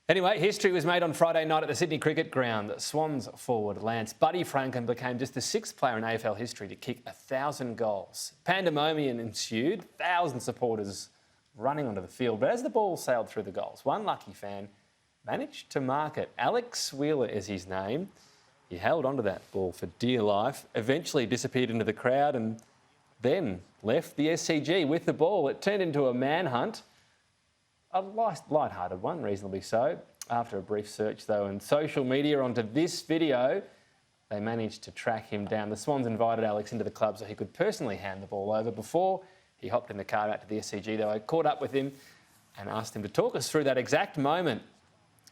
Anyway, history was made on Friday night at the Sydney Cricket Ground. Swans forward Lance Buddy Franken became just the sixth player in AFL history to kick 1,000 goals. Pandemonium ensued, 1,000 supporters running onto the field. But as the ball sailed through the goals, one lucky fan managed to mark it. Alex Wheeler is his name. He held onto that ball for dear life, eventually disappeared into the crowd and then left the SCG with the ball. It turned into a manhunt. A light-hearted one, reasonably so. After a brief search, though, and social media onto this video, they managed to track him down. The Swans invited Alex into the club so he could personally hand the ball over. Before he hopped in the car out to the SCG, though, I caught up with him and asked him to talk us through that exact moment.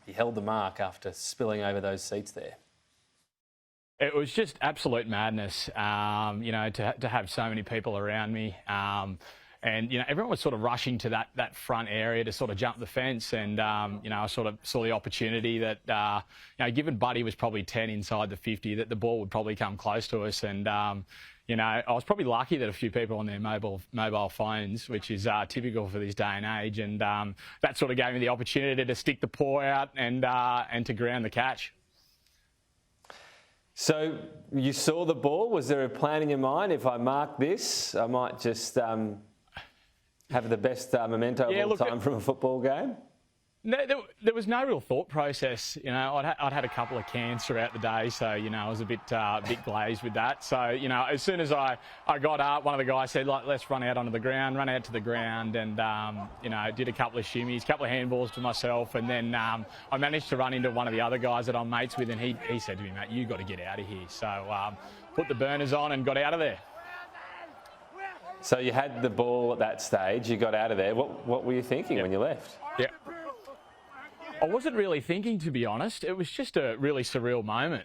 He held the mark after spilling over those seats there. It was just absolute madness, you know, to have so many people around me. And, you know, everyone was sort of rushing to that front area to sort of jump the fence. And, you know, I sort of saw the opportunity that, you know, given Buddy was probably 10 inside the 50, that the ball would probably come close to us. And, you know, I was probably lucky that a few people on their mobile phones, which is typical for this day and age. And that sort of gave me the opportunity to stick the paw out and to ground the catch. So you saw the ball. Was there a plan in your mind? If I mark this, I might just have the best memento of all time from a football game? No, there was no real thought process. You know, I'd had a couple of cans throughout the day, so, you know, I was a bit glazed with that. So, you know, as soon as I got up, one of the guys said, like, let's run out onto the ground, run out to the ground and, you know, did a couple of shimmies, a couple of handballs to myself. And then I managed to run into one of the other guys that I'm mates with, and he said to me, mate, you got to get out of here. So put the burners on and got out of there. So you had the ball at that stage, you got out of there. What were you thinking when you left? Yeah. I wasn't really thinking, to be honest. It was just a really surreal moment.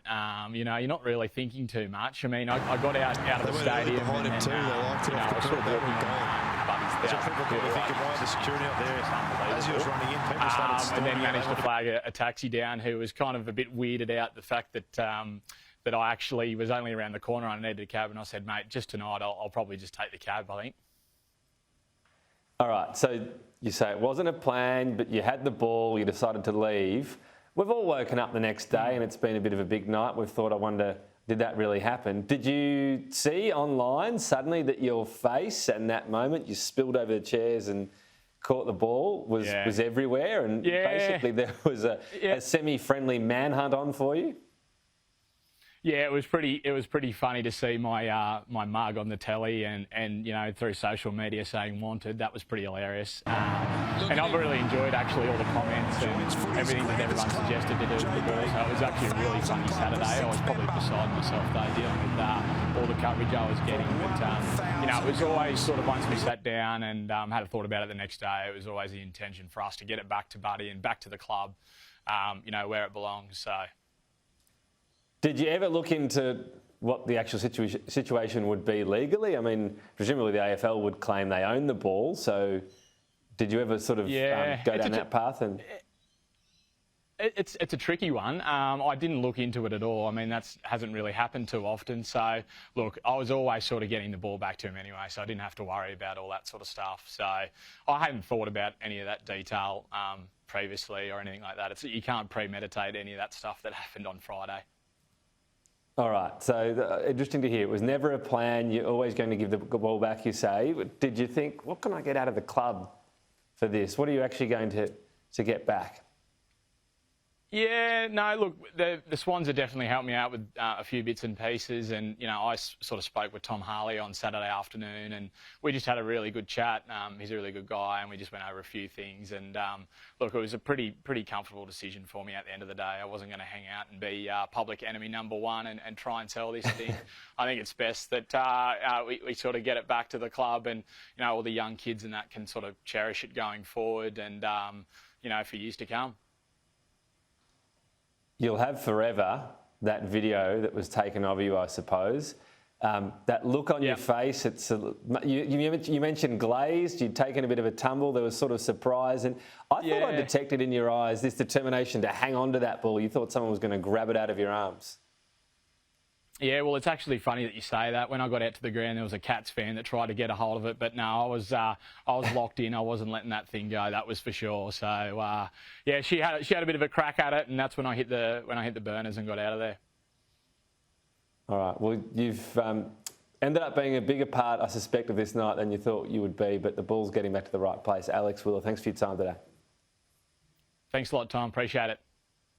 You know, you're not really thinking too much. I mean, I got out of the stadium and then, you know, I was sort of walking on Buddy's belt. The security up there as he was running in, people started and then managed to flag a taxi down who was kind of a bit weirded out the fact that that I actually was only around the corner and I needed a cab, and I said, mate, just tonight I'll probably just take the cab, I think. All right, so you say it wasn't a plan, but you had the ball, you decided to leave. We've all woken up the next day and it's been a bit of a big night. We've thought, I wonder, did that really happen? Did you see online suddenly that your face and that moment you spilled over the chairs and caught the ball was everywhere, and basically there was a semi-friendly manhunt on for you? Yeah, it was pretty funny to see my my mug on the telly and you know, through social media saying wanted. That was pretty hilarious. And I've really enjoyed actually all the comments and everything that everyone suggested to do with the ball. So it was actually a really funny Saturday. I was probably beside myself though, dealing with all the coverage I was getting. But you know, it was always sort of, once we sat down and had a thought about it the next day, it was always the intention for us to get it back to Buddy and back to the club, you know, where it belongs. So. Did you ever look into what the actual situation would be legally? I mean, presumably the AFL would claim they own the ball, so did you ever sort of go down that path? And It's a tricky one. I didn't look into it at all. I mean, that hasn't really happened too often. So, look, I was always sort of getting the ball back to him anyway, so I didn't have to worry about all that sort of stuff. So I hadn't thought about any of that detail previously or anything like that. You can't premeditate any of that stuff that happened on Friday. All right, so interesting to hear. It was never a plan. You're always going to give the ball back, you say. Did you think, what can I get out of the club for this? What are you actually going to get back? Yeah, no, look, the Swans have definitely helped me out with a few bits and pieces. And, you know, I sort of spoke with Tom Harley on Saturday afternoon and we just had a really good chat. He's a really good guy and we just went over a few things. And, look, it was a pretty comfortable decision for me at the end of the day. I wasn't going to hang out and be public enemy #1 and try and sell this thing. I think it's best that we sort of get it back to the club and, you know, all the young kids and that can sort of cherish it going forward and, you know, for years to come. You'll have forever that video that was taken of you, I suppose. That look on your face, you mentioned glazed, you'd taken a bit of a tumble, there was sort of surprise. And I thought I detected in your eyes this determination to hang on to that ball. You thought someone was going to grab it out of your arms. Yeah, well, it's actually funny that you say that. When I got out to the ground, there was a Cats fan that tried to get a hold of it, but no, I was locked in. I wasn't letting that thing go. That was for sure. So yeah, she had a bit of a crack at it, and that's when I hit the burners and got out of there. All right. Well, you've ended up being a bigger part, I suspect, of this night than you thought you would be, but the ball's getting back to the right place. Alex Wheeler, thanks for your time today. Thanks a lot, Tom. Appreciate it.